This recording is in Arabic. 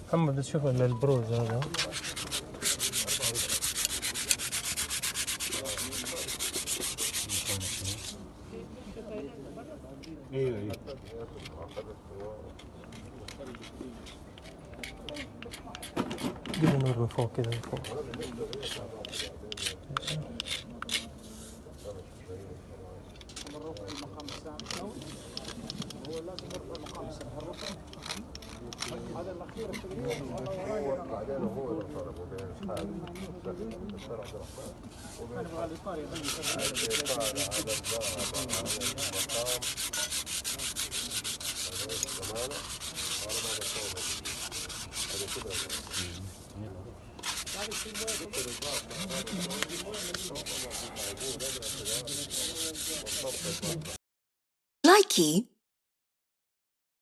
محمد بتشوف البروز هذا؟ ايوه جيب النور من فوق كذا من فوق. هذا الأخير بعدين هو اللي طلب أنا أبغى الإطار يغني Likey